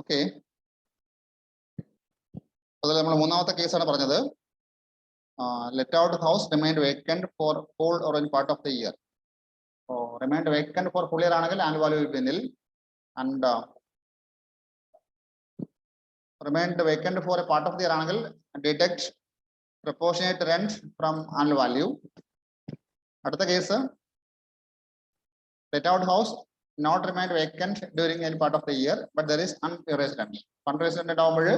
Okay. അതിൽ നമ്മൾ മൂന്നാമത്തെ കേസാണ് പറഞ്ഞത്. Let out house remained vacant for whole or any part of the year. Remained vacant for full year ആണെങ്കിൽ annual value will be nil, and remained vacant for a part of the year ആണെങ്കിൽ deduct proportionate rent from annual value. അടുത്ത case, let out house not remained vacant during any part of the year, but there is unrealized rent. Unrealized rent ആവുമ്പോൾ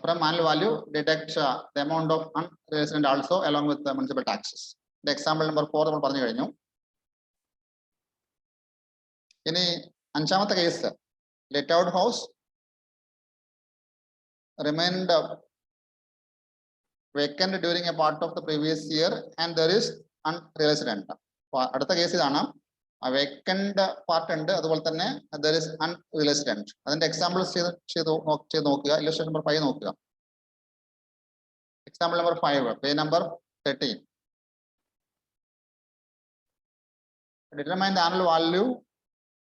from annual value deduct the amount of unrealized rent also along with the municipal taxes. The example number 4 നമ്മൾ പറഞ്ഞു കഴിഞ്ഞു. ഇനി അഞ്ചാമത്തെ case, let out house remained vacant during a part of the previous year and there is unrealized rent. അടുത്ത case ഇതാണ്. Vacant part ഉണ്ട്, അതുപോലെ തന്നെ there is unrealized rent. അതിന്റെ എക്സാമ്പിൾസ് ചെയ്ത് നോക്കുക. ഇല്ലസ്ട്രേഷൻ നമ്പർ 5 നോക്കുക. Example number 5, page number 13. Determine the annual value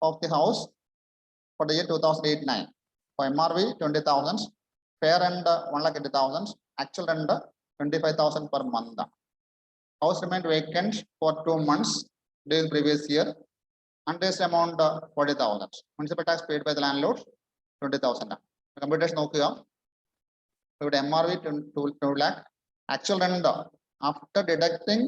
of the house for the year 2008-9. For MRV 20,000, fair rent 1,80,000, actual rent 25,000 per month. House remained vacant for 2 months during previous year. Unrealized amount 40,000. Municipal tax paid by the landlord 20,000. Computation നോക്കുക. ഇവിടെ MRV 2 lakh, actual rent after deducting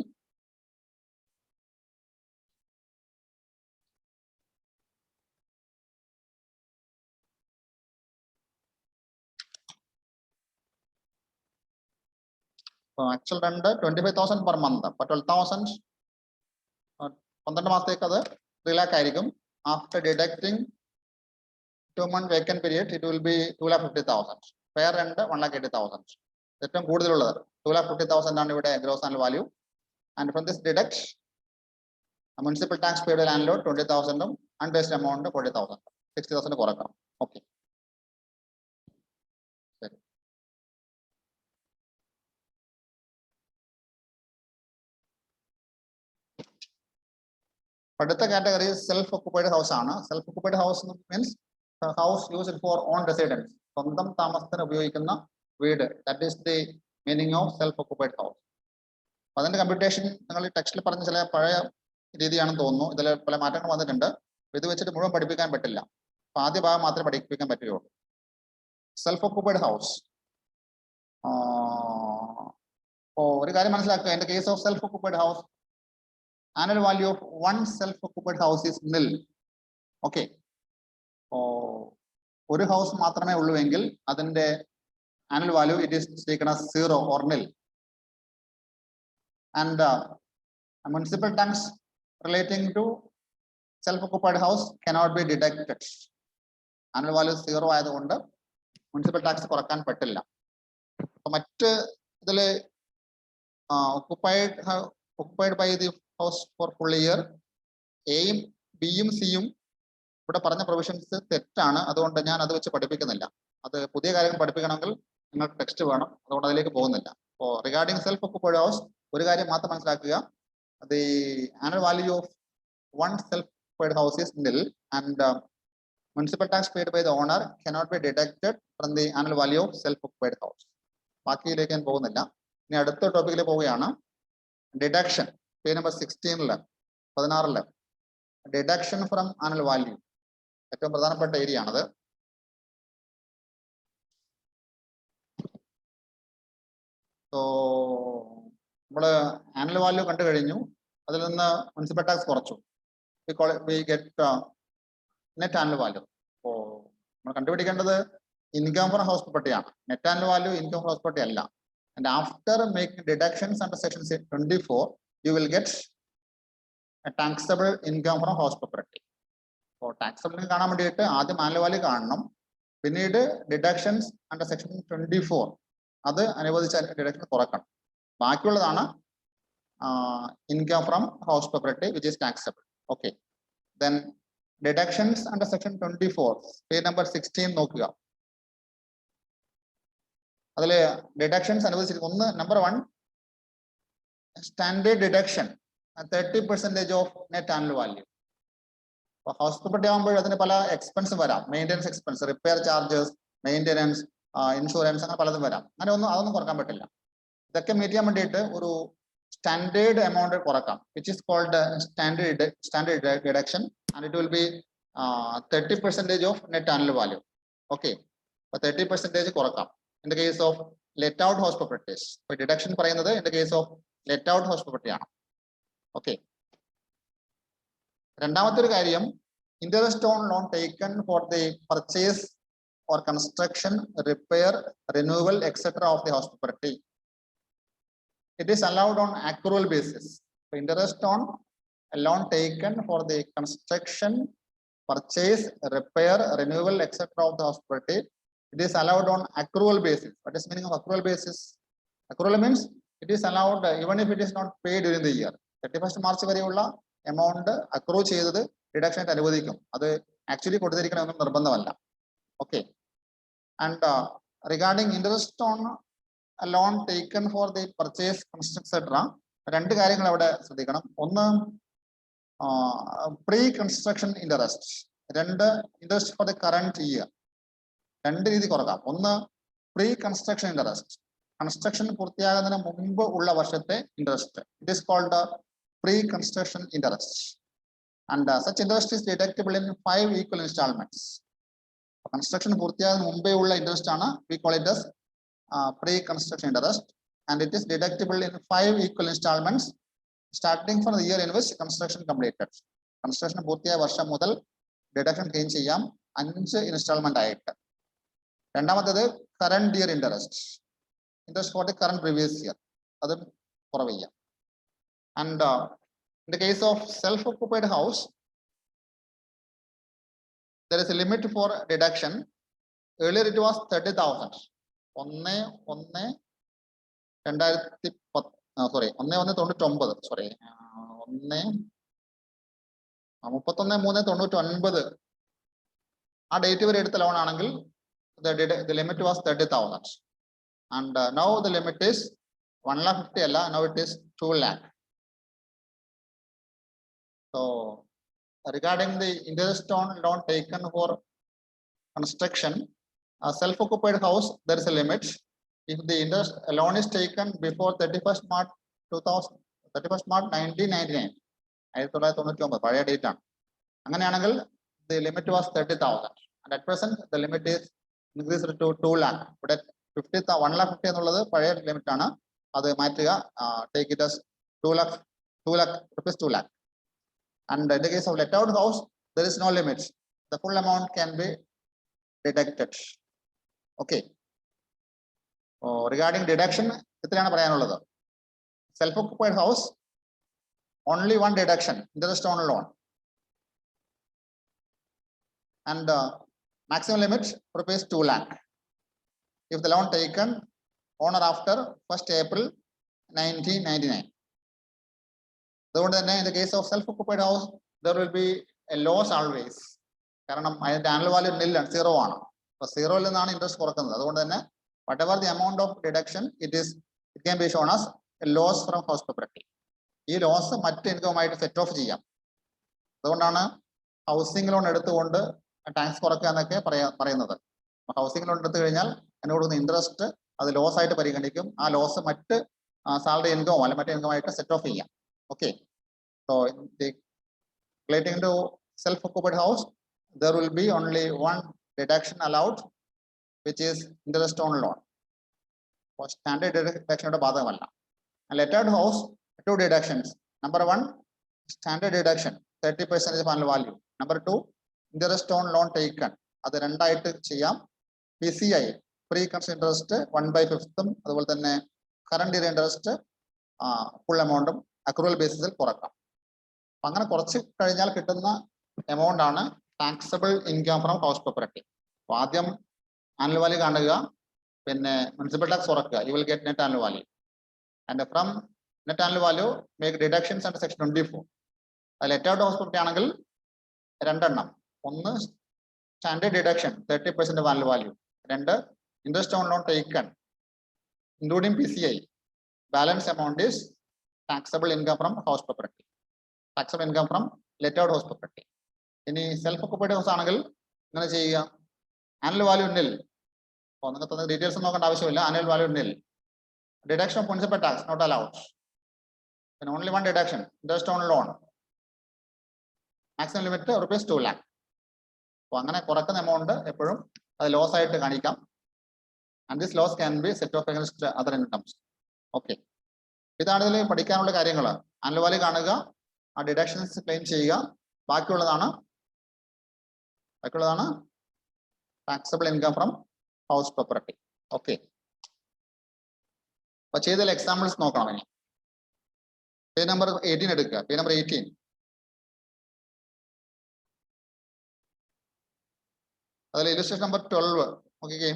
actual rent 25,000 per month. But 12,000 12 മാസത്തേക്ക് അത് 3 lakh ആയിരിക്കും. After deducting 2 month vacant period, it will be 2,50,000. Fair rent 1,80,000. ഏറ്റവും കൂടുതലുള്ളത് 2,50,000 ആണ് ഇവിടെ gross annual value. And from this deduct municipal tax paid by landlord 20,000, unrealized amount 40,000, 60,000 കുറക്കണം. Okay. അടുത്ത category self occupied house ആണ്. Self occupied house means house used for own residence, സ്വന്തം താമസത്തിന് ഉപയോഗിക്കുന്ന വീട്. That is the meaning of self occupied house. അതിന്റെ computation നിങ്ങൾ ഈ ടെക്സ്റ്റിൽ പറഞ്ഞ ചില പഴയ രീതിയാണെന്ന് തോന്നുന്നു. ഇതിൽ പല മാറ്റങ്ങൾ വന്നിട്ടുണ്ട്. ഇത് വെച്ചിട്ട് മുഴുവൻ പഠിപ്പിക്കാൻ പറ്റില്ല. അപ്പൊ ആദ്യ ഭാഗം മാത്രമേ പഠിപ്പിക്കാൻ പറ്റുകയുള്ളൂ. Self occupied house. ഒരു കാര്യം മനസ്സിലാക്കുക, in the case of self occupied house, annual value of one self-occupied house is nil. Okay. ഒരു ഹൗസ് മാത്രമേ ഉള്ളുവെങ്കിൽ അതിന്റെ annual value it is taken as 0 or nil. And a municipal tax relating to self-occupied house cannot be deducted. Annual value 0 ആയതുകൊണ്ട് municipal tax കുറക്കാൻ പറ്റില്ല. മറ്റ് ഇതില് occupied by the house for full year, എയും ബിയും സിയും ഇവിടെ പറഞ്ഞ പ്രൊവിഷൻസ് തെറ്റാണ്. അതുകൊണ്ട് ഞാൻ അത് വെച്ച് പഠിപ്പിക്കുന്നില്ല. അത് പുതിയ കാര്യങ്ങൾ പഠിപ്പിക്കണമെങ്കിൽ നിങ്ങൾക്ക് ടെക്സ്റ്റ് വേണം. അതുകൊണ്ട് അതിലേക്ക് പോകുന്നില്ല. അപ്പോൾ റിഗാർഡിംഗ് സെൽഫ് ഒക്കുപ്പൈഡ് ഹൗസ് ഒരു കാര്യം മാത്രം മനസ്സിലാക്കുക, the annual value of one self occupied house is nil and municipal tax paid by the owner cannot be deducted from the annual value of self occupied house. ബാക്കിയിലേക്ക് ഞാൻ പോകുന്നില്ല. ഇനി അടുത്ത ടോപ്പിക്കിൽ പോവുകയാണ്. Deduction, page number 16 deduction from annual value ഏറ്റവും പ്രധാനപ്പെട്ട area ആണത്. നമ്മള് ആനുവൽ വാല്യൂ കണ്ടു കഴിഞ്ഞു. അതിൽ നിന്ന് മുനിസിപ്പൽ ടാക്സ് കുറച്ചു. We get net annual value. അപ്പോൾ നമ്മൾ കണ്ടുപിടിക്കേണ്ടത് ഇൻകം ഫ്രം ഹൗസ് പ്രോപ്പർട്ടി ആണ്. Net annual value income from house property അല്ല. And after making deductions under section 24 you will get a taxable income from house property. അപ്പോൾ taxable കാണാൻ വേണ്ടിയിട്ട് ആദ്യം annual value കാണണം. പിന്നീട് ഡിഡക്ഷൻസ് അണ്ടർ സെക്ഷൻ 24 അത് അനുവദിച്ച ഡിഡക്ഷൻ കുറക്കണം. ബാക്കിയുള്ളതാണ് income from house property which is taxable. Okay. Then deductions under section 24 page number 16 നോക്കുക. അതിൽ ഡിഡക്ഷൻസ് അനുവദിച്ചിരിക്കുന്നു. ഒന്ന്, number 1 standard deduction 30% of net annual value. House property ആകുമ്പോൾ അതിന് പല എക്സ്പെൻസ് വരാം. Maintenance expense, repair charges, maintenance, insurance, അങ്ങനെ പലതും വരാം. അങ്ങനെ അതൊന്നും കുറക്കാൻ പറ്റില്ല. ഇതൊക്കെ മീറ്റ് ചെയ്യാൻ വേണ്ടിയിട്ട് ഒരു സ്റ്റാൻഡേർഡ് എമൗണ്ട് കുറക്കാം, which is called standard deduction, and it will be 30% of net annual value. Okay, അപ്പൊ 30% കുറക്കാം in the case of let out house properties. ഇപ്പൊ ഡിഡക്ഷൻ പറയുന്നത് in the case of let out house property ആണ്. Okay, രണ്ടാമത്തെ ഒരു കാര്യം, interest on loan taken for the purchase or construction, repair, renewal, etc. of the house property. It is allowed on accrual basis. So interest on a loan taken for the construction, purchase, repair, renewal, etc. of the house property. It is allowed on accrual basis. What is meaning of accrual basis? Accrual means it is allowed even if it is not paid during the year. 31st March വരെയുള്ള amount accrue ചെയ്തത് deduction അനുവദിക്കും. അത് actually കൊടുത്തിരിക്കണമെന്നും നിർബന്ധമല്ല. Okay, and regarding interest on a loan taken for the purchase, construction, etc. രണ്ട് കാര്യങ്ങൾ അവിടെ ശ്രദ്ധിക്കണം. ഒന്ന് പ്രീ കൺസ്ട്രക്ഷൻ ഇൻട്രസ്റ്റ്, രണ്ട് interest for the current year. രണ്ട് രീതി കുറക്കാം. ഒന്ന് പ്രീ കൺസ്ട്രക്ഷൻ ഇൻട്രസ്റ്റ്, കൺസ്ട്രക്ഷൻ പൂർത്തിയാകുന്നതിന് മുമ്പ് ഉള്ള വർഷത്തെ interest. It is called pre construction interest, and such interest is deductible in 5 equal installments. കൺസ്ട്രക്ഷൻ പൂർത്തിയാകുന്ന മുമ്പേ ഉള്ള ഇൻട്രസ്റ്റ് ആണ് we call it as pre construction interest, and it is deductible in 5 equal installments starting from the year in which construction completed. Construction പൂർത്തിയായ വർഷം മുതൽ deduction claim ചെയ്യാം 5 instalment ആയിട്ട്. രണ്ടാമത്തേത് current year interest, interest for the current previous year, അതും കുറവ് ചെയ്യാം. And in the case of self occupied house, there is a limit for deduction. Earlier it was 30,000. 1/1/2010 sorry 1/1/99 sorry 31/3/99 ആ date വരെ എടുത്ത loan ആണെങ്കിൽ the limit was 30,000, and now the limit is 1,50,000 അല്ല, now it is 2 lakh. So regarding the interest on loan taken for construction, a self-occupied house, there is a limit. If the interest loan is taken before 31st March 1999, 1999 പഴയ date ആണ്, അങ്ങനെയാണെങ്കിൽ the limit was 30,000, and at present the limit is increased to 2 lakh. ഇവിടെ 1,50,000 എന്നുള്ളത് പഴയ limit ആണ്, അത് മാറ്റുക, take it as 2 lakh rupees 2 lakh. And in the case of let out house, there is no limit. The full amount can be deducted. Okay. Regarding deduction, ഇത്രയാണ് പറയാനുള്ളത്. Self occupied house, only one deduction, interest on loan, and maximum limit rupees 2 lakh. If the loan taken on or after 1st April 1999. അതുകൊണ്ട് തന്നെ in the case of self occupied house there will be a loss always. കാരണം അതിന്റെ annual value നിൽ ആണ്, 0 ആണ്. അപ്പൊ 0-ൽ നിന്നാണ് interest കുറക്കുന്നത്. അതുകൊണ്ട് തന്നെ whatever the amount of deduction, it can be shown as a loss from house property. ഈ ലോസ് മറ്റ് ഇൻകവുമായിട്ട് സെറ്റ് ഓഫ് ചെയ്യാം. അതുകൊണ്ടാണ് ഹൗസിംഗ് ലോൺ എടുത്തുകൊണ്ട് ടാക്സ് കുറക്കുക എന്നൊക്കെ പറയുന്നത്. ഹൗസിംഗ് ലോൺ എടുത്തു കഴിഞ്ഞാൽ അതിന് കൊടുക്കുന്ന ഇൻട്രസ്റ്റ് അത് ലോസ് ആയിട്ട് പരിഗണിക്കും. ആ ലോസ് മറ്റ് സാലറി ഇൻകമോ അല്ലെ മറ്റേ ഇൻകമായിട്ട് സെറ്റ് ഓഫ് ചെയ്യാം. Okay, so relating to self-occupied house, there will be only one deduction allowed, which is interest on loan. For standard deduction ബാധകമല്ല. And let out house, 2 deductions. Number 1, standard deduction 30% of annual value. Number 2, interest on loan taken. അത് രണ്ടായിട്ട് ചെയ്യാം. PCI, pre construction interest 1/5, അതുപോലെ തന്നെ current year interest full amount accrual ബേസിസിൽ കുറക്കാം. അങ്ങനെ കുറച്ച് കഴിഞ്ഞാൽ കിട്ടുന്ന എമൗണ്ട് ആണ് taxable income from house property. അപ്പൊ ആദ്യം ആനുവൽ വാല്യൂ കാണുക, പിന്നെ മുനിസിപ്പൽ ടാക്സ് കുറക്കുക, you will get net annual value. And from net annual value make deductions under section 24. അത് ലെറ്റ് ഔട്ട് ഹൗസ് പ്രോപ്പർട്ടി ആണെങ്കിൽ രണ്ടെണ്ണം. ഒന്ന് standard deduction 30% of annual value. രണ്ട് interest on loan taken including PCI. Balance amount is taxable income from house property, taxable income from let out house property. ഇനി self occupied house ആണെങ്കിൽ ഇങ്ങനെ ചെയ്യുക. Annual value നിൽ. അപ്പോൾ നിങ്ങൾക്ക് details നോക്കേണ്ട ആവശ്യമില്ല. Annual value nil. Deduction of principal tax not allowed. പിന്നെ only one deduction, interest on loan. Maximum limit rupees 2 lakh. അപ്പോൾ അങ്ങനെ കുറക്കുന്ന എമൗണ്ട് എപ്പോഴും അത് ലോസ് ആയിട്ട് കാണിക്കാം. And this loss can be set off against other incomes. Okay, ഇതാണ് ഇതിൽ പഠിക്കാനുള്ള കാര്യങ്ങൾ. ആനുവൽ വാല്യൂ കാണുക, ആ ഡിഡക്ഷൻസ് ക്ലെയിം ചെയ്യുക. ബാക്കിയുള്ളതാണ് taxable income from house property. Okay, അപ്പൊ ചെയ്തതിൽ എക്സാമ്പിൾസ് നോക്കണം. ഇനി പേജ് നമ്പർ 18 എടുക്കുക. Page number 18. അതിൽ ഇല്ലസ്ട്രേഷൻ നമ്പർ 12 നോക്കിക്കേ.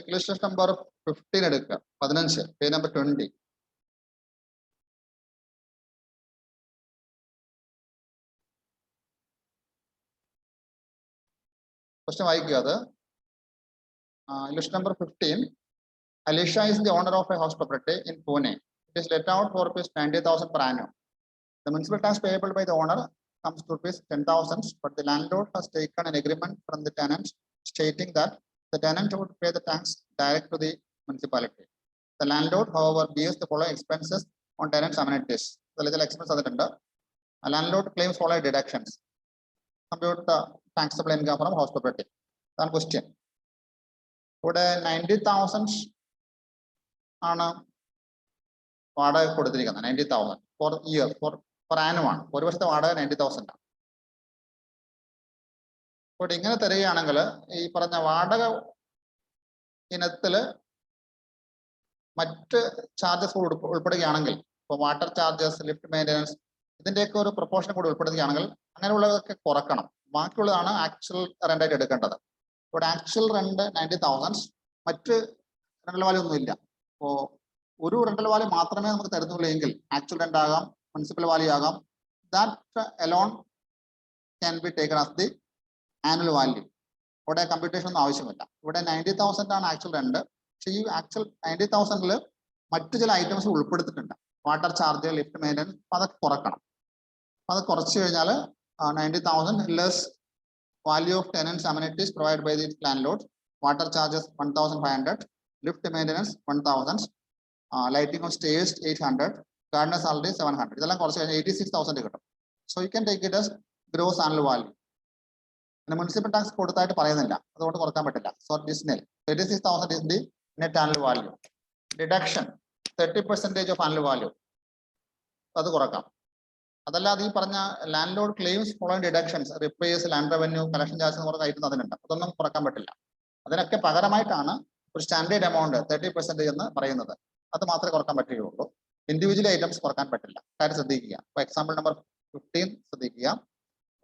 ഇല്ലസ്ട്രേഷൻ നമ്പർ 15 എടുക്കുക. 15, പേജ് നമ്പർ 20. ക്വസ്റ്റ്യൻ വായിക്കുക. അത് illustration number 15. Alisha is the owner of a house property in Pune. It is let out for ₹90,000 per annum. The municipal tax payable by the owner comes to ₹10,000, but the landlord has taken an agreement from the tenant stating that the tenant would pay the tax direct to the municipality. The landlord, however, bears the following expenses on tenant's amenities. The little expense അതിട്ടുണ്ട്. A landlord claims following deductions. Compute the taxable income from house property. That's question. ഇവിടെ 90,000 ആണ് വാടക കൊടുത്തിരിക്കുന്നത്. 90,000 four year, four annual ആണ്. ഒരു വർഷത്തെ വാടക 90,000 ആണ്. അപ്പോൾ ഇങ്ങനെ തരികയാണെങ്കിൽ ഈ പറഞ്ഞ വാടക ഇനത്തില് മറ്റ് ചാർജസ് ഉൾപ്പെടുകയാണെങ്കിൽ, ഇപ്പോൾ വാട്ടർ ചാർജസ്, ലിഫ്റ്റ് മെയിൻ്റെനൻസ്, ഇതിന്റെയൊക്കെ ഒരു പ്രൊപ്പോർഷൻ കൂടി ഉൾപ്പെടുത്തുകയാണെങ്കിൽ അങ്ങനെയുള്ളതൊക്കെ കുറക്കണം. ബാക്കിയുള്ളതാണ് ആക്ച്വൽ റെന്റ് ആയിട്ട് എടുക്കേണ്ടത്. ഇവിടെ ആക്ച്വൽ റെന്റ് 90,000, മറ്റ് റെന്റൽ വാല്യൂ ഒന്നുമില്ല. അപ്പോൾ ഒരു റെന്റൽ വാല്യൂ മാത്രമേ നമുക്ക് തരുന്നുള്ളൂ എങ്കിൽ ആക്ച്വൽ റെന്റ് ആകാം, മുനിസിപ്പൽ വാല്യൂ ആകാം, that alone can be taken as the annual value. ഇവിടെ കമ്പ്യൂട്ടേഷൻ ഒന്നും ആവശ്യമില്ല. ഇവിടെ 90,000 ആണ് ആക്ച്വൽ റെന്റ്. പക്ഷേ ഈ ആക്ച്വൽ 90,000 മറ്റു ചില ഐറ്റംസ് ഉൾപ്പെടുത്തിയിട്ടുണ്ട്. വാട്ടർ ചാർജ്, ലിഫ്റ്റ് മെയിൻ്റെനൻസ്, അതൊക്കെ കുറക്കണം. അത് കുറച്ച് കഴിഞ്ഞാൽ 90,000 less value of tenants amenities provided by the landlord. Water charges 1,500, lift maintenance 1,000, lighting of stairs 800, gardener salary 700. ഇതെല്ലാം കുറച്ച് കഴിഞ്ഞാൽ 86,000 കിട്ടും. So you can take it as gross annual value. പിന്നെ മുനിസിപ്പൽ ടാക്സ് കൊടുത്തായിട്ട് പറയുന്നില്ല, അതുകൊണ്ട് കുറക്കാൻ പറ്റില്ല. So this nil 36,000 is the net annual value. Deduction 30% of annual value. അത് കുറക്കാം. അതല്ലാതെ ഈ പറഞ്ഞ land load claims following deductions, repairs, land revenue, collection charge എന്ന് പറഞ്ഞ ഐറ്റം അതിനുണ്ട്. അതൊന്നും കുറക്കാൻ പറ്റില്ല. അതിനൊക്കെ പകരമായിട്ടാണ് ഒരു സ്റ്റാൻഡേർഡ് എമൗണ്ട് 30% എന്ന് പറയുന്നത്. അത് മാത്രമേ കുറക്കാൻ പറ്റുകയുള്ളൂ. ഇൻഡിവിജ്വൽ ഐറ്റംസ് കുറക്കാൻ പറ്റില്ല. കാര്യം ശ്രദ്ധിക്കുക. ഫോർ എക്സാമ്പിൾ നമ്പർ 15 ശ്രദ്ധിക്കുക.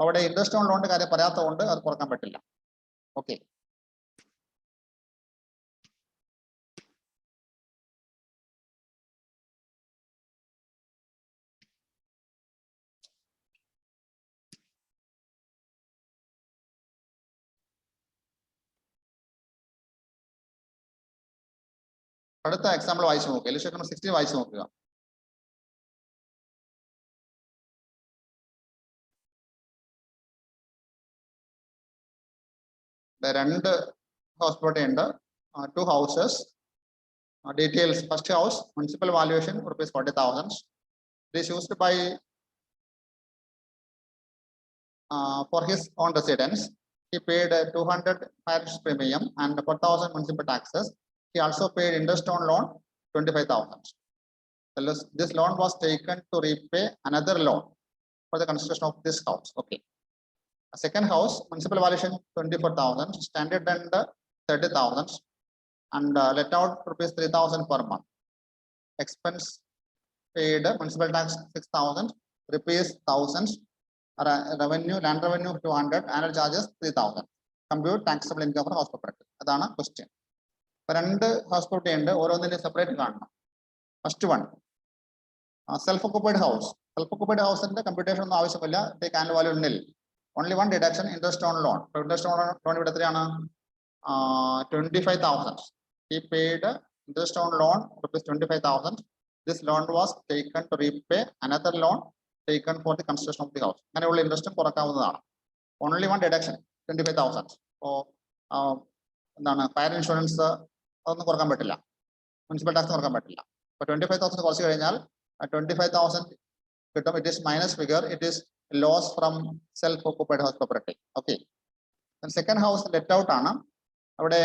അവിടെ ഇൻട്രസ്റ്റ് ഓൺ ലോണിന്റെ കാര്യം പറയാത്തതുകൊണ്ട് അത് കുറക്കാൻ പറ്റില്ല. ഓക്കെ. അടുത്ത എക്സാമ്പിൾ വായിച്ചു നോക്കുക. ഇലസ്ട്രേഷൻ നമ്പർ 16 വായിച്ചു നോക്കുക. രണ്ട് ഹൗസ് പ്ലോട്ട് ഉണ്ട്, 2 houses. Details: first house municipal valuation ₹40,000. It is used by for his own residence. He paid 200 parish premium and 4,000 municipal taxes. He also paid interest on loan 25,000. This loan was taken to repay another loan for the construction of this house. Okay. A second house, municipal valuation 24,000, standard rent 30,000, and let out ₹3,000 per month. Expense paid, municipal tax 6,000, repairs 1,000, revenue, land revenue 200, annual charges 3,000. Compute taxable income for house property. അതാണ് question. രണ്ട് house plot ഉണ്ട്, ഓരോന്നിന്റെ separate കാണണം. First one self occupied house. Self occupied ഹൗസിന്റെ computation ഒന്നും ആവശ്യമില്ല. Take annual value നിൽ. Only one deduction, interest on loan. Interest on loan ഇവിടെ എത്രയാണ്? 25,000. He paid interest on loan ₹25,000. This loan was taken to repay another loan taken for the construction of the house. അങ്ങനെയുള്ള ഇൻട്രസ്റ്റും കുറക്കാവുന്നതാണ്. Only one deduction 25,000. അപ്പോൾ എന്താണ്, fire insurance അതൊന്നും കുറക്കാൻ പറ്റില്ല, മുനിസിപ്പൽ ടാക്സ് കുറക്കാൻ പറ്റില്ല. അപ്പോൾ 25,000 കുറച്ച് കഴിഞ്ഞാൽ 25,000 കിട്ടും. It is minus figure, it is loss from self occupied house property. Okay. Second house let out ആണ്. അവിടെ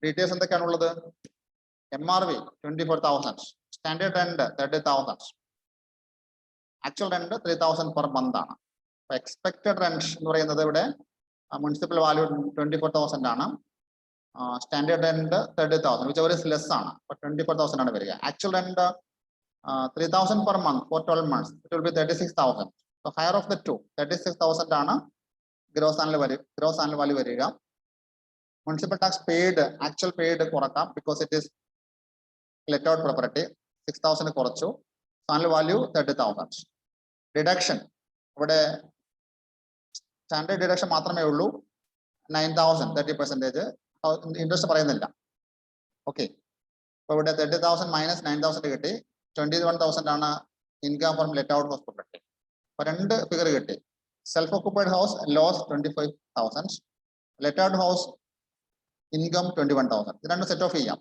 ഡീറ്റെയിൽസ് എന്തൊക്കെയാണുള്ളത്? MRV 24,000, standard rent 30,000, actual rent 3,000 per month ആണ്. അപ്പൊ എക്സ്പെക്ടഡ് റെന്റ് എന്ന് പറയുന്നത് ഇവിടെ മുനിസിപ്പൽ വാല്യൂ 24,000 ആണ്, standard rent 30,000, whichever less ആണ്. അപ്പൊ 24,000 ആണ് വരിക. Actual rent 3,000 per month for 12 months. It will be 36,000. So higher of the two, 36,000 ആണ് ഗ്രോസ് ആനുവൽ വാല്യൂ വരിക. Municipal tax paid, actual paid കുറക്കാം, because it is let out property. 6,000 കുറച്ചു. Annual value 30,000. Deduction ഇവിടെ standard deduction മാത്രമേ ഉള്ളൂ, 9,000, 30%. Interest പറയുന്നില്ല. Okay. അപ്പോൾ ഇവിടെ 30,000 മൈനസ് 9,000 കിട്ടി. 21,000 ആണ് income from let out house property. അപ്പൊ രണ്ട് ഫിഗർ കിട്ടി. Self occupied house loss 25,000, let out house income 21,000. ഇത് രണ്ട് സെറ്റ് ഓഫ് ചെയ്യാം.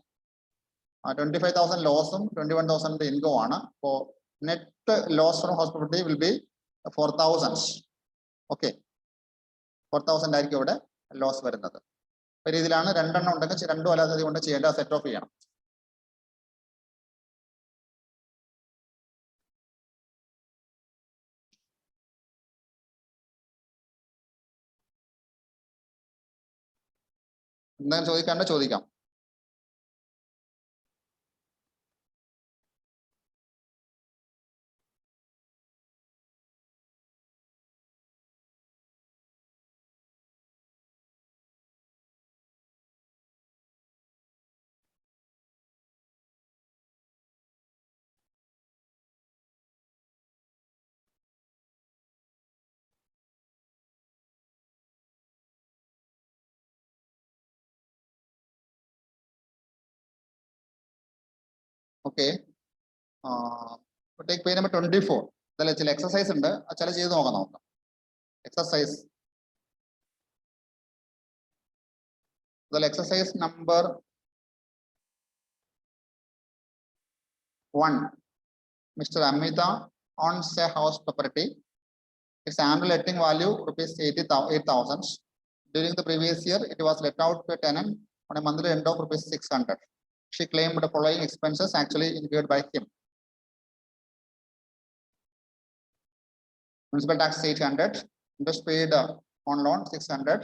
25,000 ലോസും 21,000 ഇൻകം ആണ്. അപ്പോൾ net loss from house property will be 4,000. Okay, 4,000 ആയിരിക്കും ഇവിടെ ലോസ് വരുന്നത്. ഈ രീതിയിലാണ് രണ്ടെണ്ണം ഉണ്ടെങ്കിൽ രണ്ടും അല്ലാതെ കൊണ്ട് ചെയ്യേണ്ട, സെറ്റ് ഓഫ് ചെയ്യണം. എന്തെങ്കിലും ചോദിക്കാണ്ട് ചോദിക്കാം. Okay, take page number 24. അതിൽ ചില എക്സസൈസ് ഉണ്ട്, ചില ചെയ്ത് നോക്കാം നമുക്ക്. exercise. The exercise number 1. Mr. Amita owns a house property. Its annual letting value rupees 8,000. During the previous year, it was let out to a tenant on a monthly rent of rupees 600. She claimed the following expenses actually incurred by him. Municipal tax 800, interest paid on loan 600.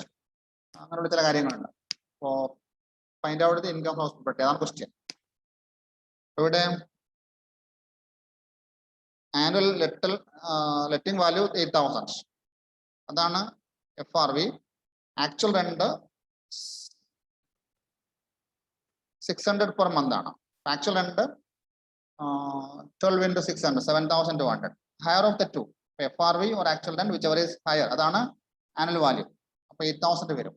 അങ്ങനെയുള്ള ചില കാര്യങ്ങളുണ്ട്. So find out the income house property. അതാണ് question. ഇവിടെ annual letting value 8,000. അതാണ് FRV. Actual rent 600 per month ആണ്. Actual rent 12 into 600, 7,200. Higher of the two, FRV or actual rent, whichever is higher. അതാണ് annual value. അപ്പോൾ 8,000 വരും.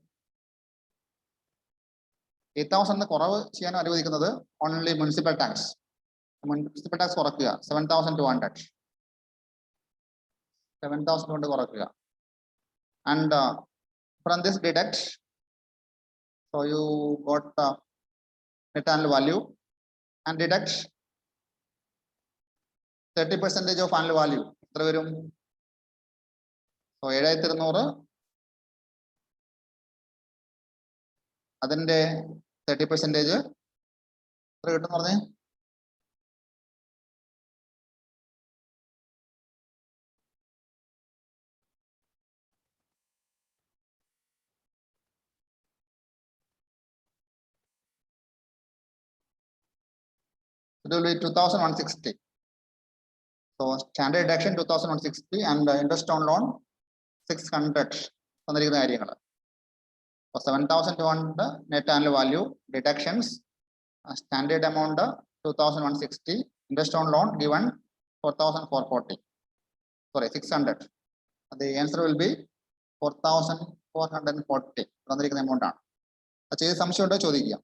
8,000 കുറവ് ചെയ്യാൻ അനുവദിക്കുന്നത് only municipal tax. Municipal tax കുറയ്ക്കുക 7,200. 7,000 കൊണ്ട് കുറയ്ക്കുക. And from this deduct, so you got net annual value and deduct 30% of annual value. എത്ര വരും? So 7,200 അതിന്റെ 30% എത്ര കിട്ടും പറഞ്ഞേ? It will be 2,160. So standard deduction 2,160 and interest on loan 600. തന്നിരിക്കുന്ന കാര്യങ്ങൾ. So 7,200 net annual value, deductions, standard amount 2,160, interest on loan given 4,440. Sorry, 600. The answer will be 4,440. തന്നിരിക്കുന്ന amount ആണ്. ചെയ്ത് സംശയം ഉണ്ടോ ചോദിക്കുക.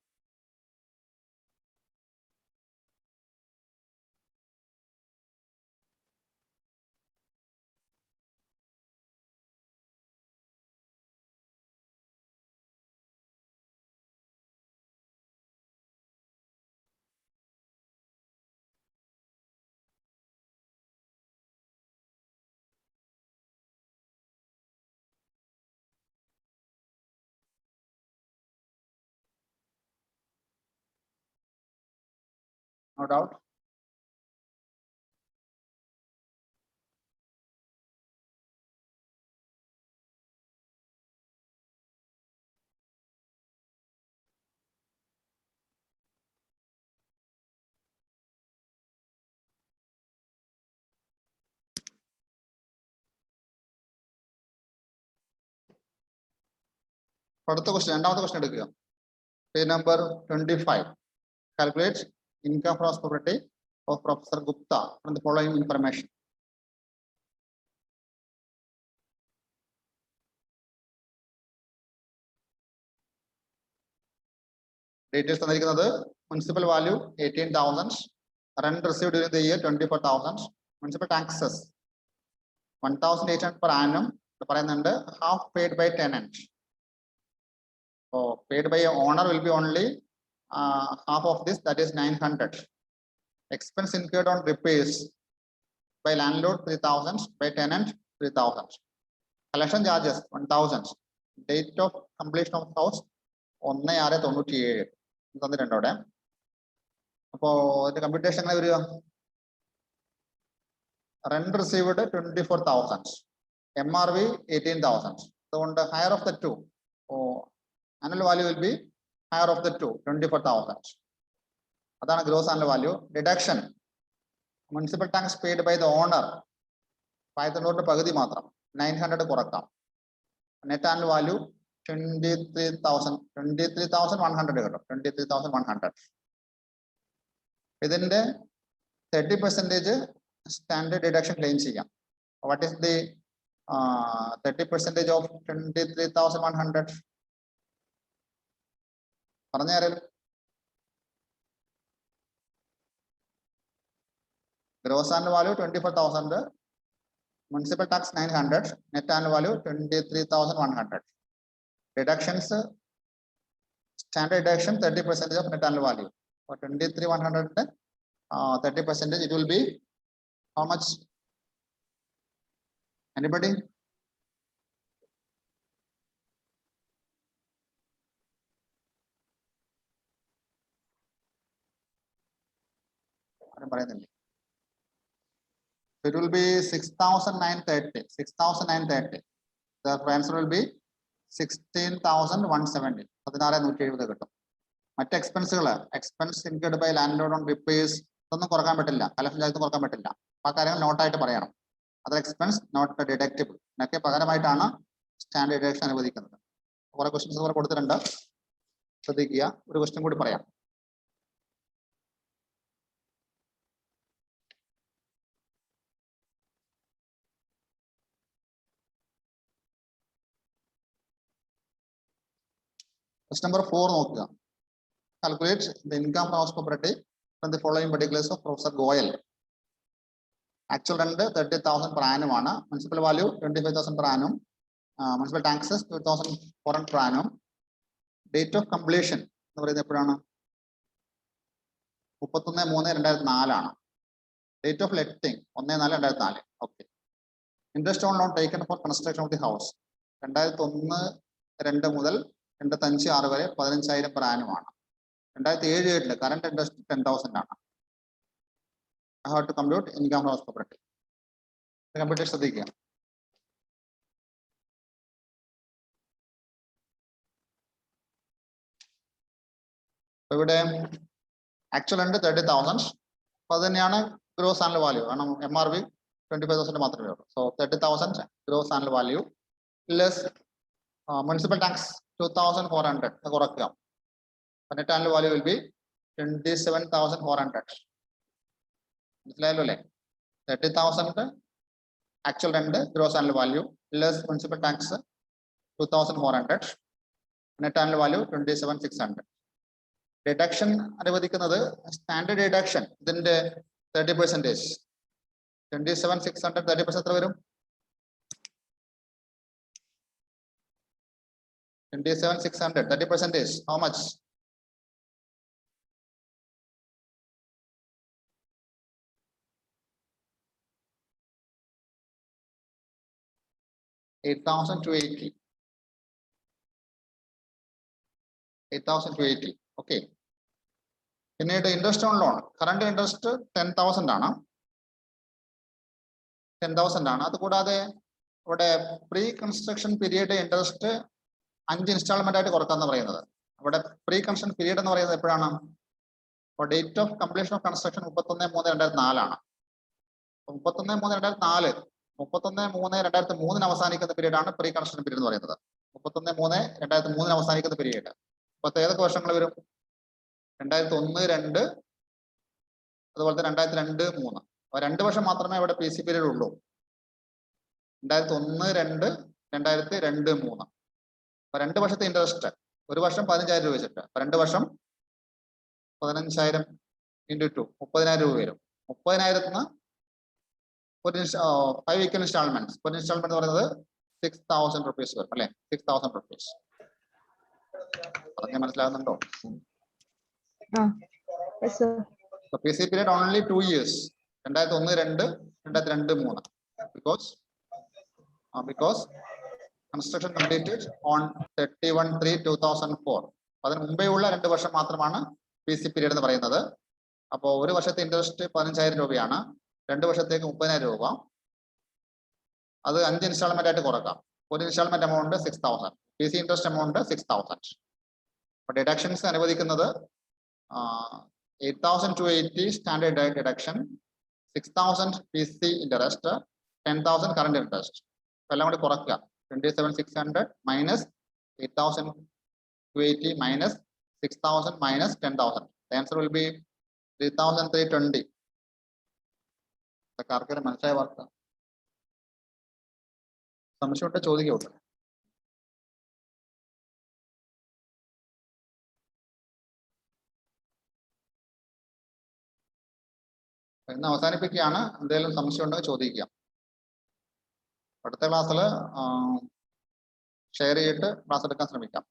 No doubt. അടുത്ത ക്വസ്റ്റ്യൻ, രണ്ടാമത്തെ ക്വസ്റ്റ്യൻ എടുക്കുക. Page number 25. Calculate income from property of Professor Gupta from the following information. Details തന്നിരിക്കുന്നത് municipal value 18,000, rent received during the year 24,000, municipal taxes 1,800 per annum. പറയുന്നുണ്ട് half paid by tenant. So paid by a owner will be only half of this, that is 900. Expense incurred on repairs by landlord 3,000, by tenant 3,000. Collection charges 1,000. Date of completion of house 1/6/97 തന്നിട്ടുണ്ട് അവിടെ. അപ്പോ ഇതിന്റെ computation എങ്ങനെ വരിക? Rent received 24,000, MRV 18,000. അതുകൊണ്ട് higher of the two, annual value will be higher of the two, 24,000. അതാണ് gross annual value. Deduction, municipal tax paid by the owner 500 പകുതി മാത്രം, 900 കുറക്കാം. Net annual value 23,100 കിട്ടും. 23,100. ഇതിന്റെ 30% സ്റ്റാൻഡേർഡ് ഡിഡക്ഷൻ ക്ലെയിം ചെയ്യാം. What is the 30% of 23,100? പറഞ്ഞാൽ gross annual value 24,000, municipal tax 900, net annual value 23,100. Deductions, standard deduction 30% of net annual value. For 23,100, 30%, it will be how much? Anybody? It will be 6,930. 6,930. The answer will be 16,170. മറ്റ് എക്സ്പെൻസുകൾ, expense incurred by landlord on repairs, ഇതൊന്നും കുറക്കാൻ പറ്റില്ല, collection charge കുറക്കാൻ പറ്റില്ല. ആ കാര്യങ്ങൾ നോട്ടായിട്ട് പറയണം. അതർ എക്സ്പെൻസ് നോട്ട് ഡിഡക്റ്റബിൾ, ഇതിനൊക്കെ പകരമായിട്ടാണ് സ്റ്റാൻഡേർഡ് ഡിഡക്ഷൻ അനുവദിക്കുന്നത്. കുറെ ക്വസ്റ്റ്യൻസ് കൂടെ കൊടുത്തിട്ടുണ്ട്, ശ്രദ്ധിക്കുക. ഒരു ക്വസ്റ്റ്യൻ കൂടി പറയാം. ക്വസ്റ്റ്യൻ നമ്പർ 4 നോക്കുക. Calculate the income from house property from the following particulars of Professor Goyal. Actual rent 30,000 per annum ആണ്. Municipal value 25,000 per annum. Municipal taxes 2,400 per annum. Date of completion എന്ന് പറയുന്നത് എപ്പോഴാണ്? 31/3/2004 ആണ്. Date of letting 1/4/2004. Okay. Interest on loan taken for construction of the house 2001-2 മുതൽ 2005-6 വരെ 15,000 per annum ആണ്. 2007-8 current interest 10,000 ആണ്. I have to compute income from house property. Computer ശ്രദ്ധിക്കുക. ഇവിടെ ആക്ച്വൽ ഉണ്ട് 30,000. അപ്പൊ അത് തന്നെയാണ് ഗ്രോസ് ആനുവൽ വാല്യൂ. കാരണം MRV 25,000 മാത്രമേ ഉള്ളൂ. So 30,000 gross annual value less municipal tax 2,400 കുറക്കുക. net annual value will be 27,400. മനസ്സിലായല്ലോ അല്ലേ? 30,000 actual rent gross annual value less municipal tax 2,400, net annual value 27,600. Deduction അനുവദിക്കുന്നത് സ്റ്റാൻഡേർഡ് ഡിഡക്ഷൻ ഇതിന്റെ 30%. 27,600 30% എത്ര വരും? 27,600 30%. How much? 8,280. 8,280. ഓക്കെ. പിന്നീട് interest on loan, current interest 10,000 ആണ്. 10,000 ആണ്. അതുകൂടാതെ ഇവിടെ pre construction period interest 5 instalment ആയിട്ട് കുറക്കാന്ന് പറയുന്നത്. ഇവിടെ പ്രീ കൺസ്ട്രക്ഷൻ പീരീഡ് എന്ന് പറയുന്നത് എപ്പോഴാണ്? Date of completion of construction 31/3/2004 ആണ്. 31/3/2004 31/3/2003 അവസാനിക്കുന്ന പീരീഡ് ആണ് പ്രീ കൺസ്ട്രക്ഷൻ പീരീഡ് എന്ന് പറയുന്നത്. 31/3/2003 അവസാനിക്കുന്ന പീരീഡ്. അപ്പൊ ഏതൊക്കെ വർഷങ്ങൾ വരും? 2001-2 അതുപോലെ തന്നെ 2002-3. അപ്പൊ 2 വർഷം മാത്രമേ ഇവിടെ PC പീരീഡ് ഉള്ളൂ. 2001-2 2002-3. അപ്പൊ 2 വർഷത്തെ ഇൻട്രസ്റ്റ്, ഒരു വർഷം 15,000 രൂപ വെച്ചിട്ട്. അപ്പൊ 2 വർഷം 15,000 × 2 30,000 രൂപ വരും. 30,000 ഒരു 5 ഈക്വൽ ഇൻസ്റ്റാൾമെന്റ്. ഒരു ഇൻസ്റ്റാൾമെന്റ് എന്ന് പറയുന്നത് 6,000 rupees വരും അല്ലെ? 6,000 rupees. പറഞ്ഞ മനസ്സിലാകുന്നുണ്ടോ? PC period only 2 years. 2001-2 2002-3. Because construction completed on 31/3/2004. അതിന് മുമ്പേ ഉള്ള 2 വർഷം മാത്രമാണ് PC പീരീഡ് എന്ന് പറയുന്നത്. അപ്പോൾ ഒരു വർഷത്തെ ഇൻട്രസ്റ്റ് 15,000 രൂപയാണ്. 2 വർഷത്തേക്ക് 30,000 രൂപ. അത് 5 ഇൻസ്റ്റാൾമെന്റ് ആയിട്ട് കുറക്കാം. ഒരു instalment amount 6,000. PC interest amount 6,000. അപ്പോൾ ഡിഡക്ഷൻസ് അനുവദിക്കുന്നത് 8,280 standard deduction, 6,000 PC interest, 10,000 current interest. എല്ലാം കൂടി കുറക്കുക. 27,600 minus 8,280 minus 6,000 minus 10,000. The answer will be 3,320. ആർക്കൊരു മനസ്സിലായ വാർത്ത? സംശയമുണ്ട് ചോദിക്കട്ടെ. ഇന്ന് അവസാനിപ്പിക്കുകയാണ്. എന്തെങ്കിലും സംശയം ഉണ്ടെങ്കിൽ ചോദിക്കാം. അടുത്ത ക്ലാസ്സിൽ ഷെയർ ചെയ്തിട്ട് ക്ലാസ് എടുക്കാൻ ശ്രമിക്കാം.